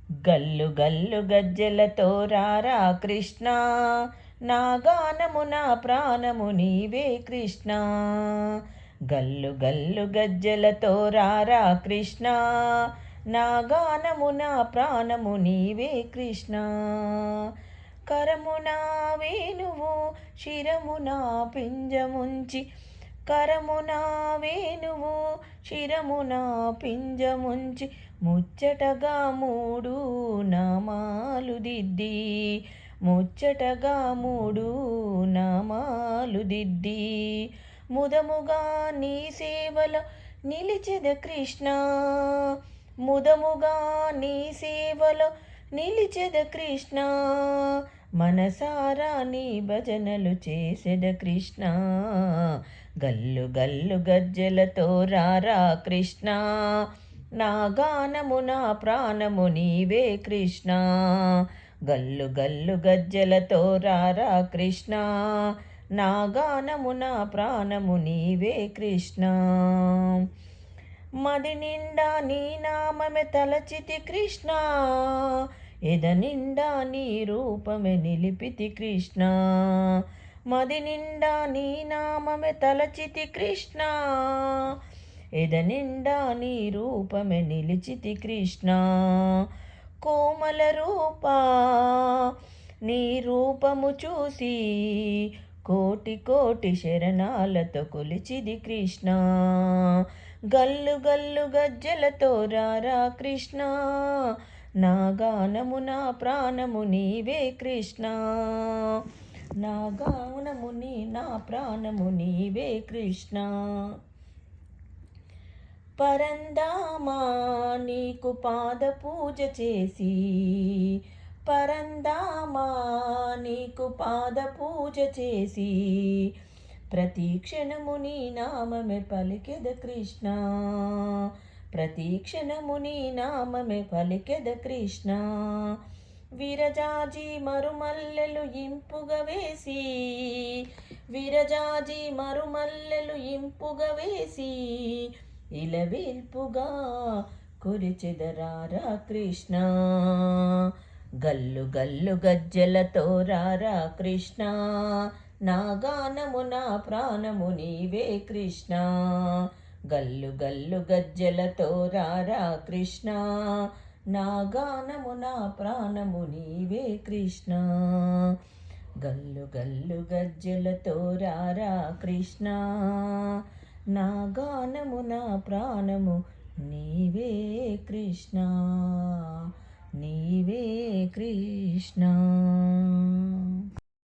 గల్లు గల్లు గజ్జెలతో రారా కృష్ణ, నా గానము నా ప్రాణము నీవే కృష్ణ. గల్లు గల్లు గజ్జెలతో రారా కృష్ణ, నా గానము నా ప్రాణము నీవే కృష్ణ. కరమునా వేణువు శిరమునా పింజముంచి, కరమునా వేణువు శిరమునా పింజముంచి, ముచ్చటగా మూడు నామాలు దిద్ది, ముచ్చటగా మూడు నామాలు దిద్ది, ముదముగా నీ సేవలో నిలిచెద కృష్ణ, ముదముగా నీ సేవలో నిలిచెద కృష్ణ. మనసారా నీ భజనలు చేసెద కృష్ణ. గల్లు గల్లు గజ్జెలతో రారా కృష్ణ, నా గానము నా ప్రాణము నీవే కృష్ణ. గల్లు గల్లు గజ్జెలతో రారా కృష్ణ, నా గానము నా ప్రాణము నీవే కృష్ణ. మది నిండా నీ నామమే తలచితి కృష్ణ, ఎద నిండా నీ రూపమే నిలిపితి కృష్ణ. మది నిండా నీ నామమే తలచితి కృష్ణ, ఎద నిండా నీ రూపమే నిలిచితి కృష్ణ. కోమల రూపా నీ రూపము చూసి, కోటి కోటి శరణాలతో కొలిచిది కృష్ణ. గల్లు గల్లు గజ్జెలతో రారా కృష్ణ, నా గానము నా ప్రాణము నీవే కృష్ణ. నా గానము నా ప్రాణము నీవే కృష్ణ. పరందామా నీకు పాద పూజ చేసి, పరందామా నీకు పాద పూజ చేసి, ప్రతి క్షణము నీ నామమే పలికెద కృష్ణ, ప్రతి క్షణము నీ నామమే పలికెద కృష్ణ. విరజాజి మరుమల్లెలు ఇంపుగా వేసి, విరజాజి మరుమల్లెలు ఇంపుగా వేసి, ఇలవేల్పుగా కురిచెదరారా కృష్ణ. గల్లు గల్లు గజ్జెలతో రారా కృష్ణ, నా గానము నా ప్రాణము నీవే కృష్ణ. గల్లు గల్లు గజ్జెలతో రారా కృష్ణ, నా గానము నా ప్రాణము నీవే కృష్ణ. గల్లు గల్లు గజ్జెలతో రారా కృష్ణ, నా గానము నా ప్రాణము నీవే కృష్ణ, నీవే కృష్ణ.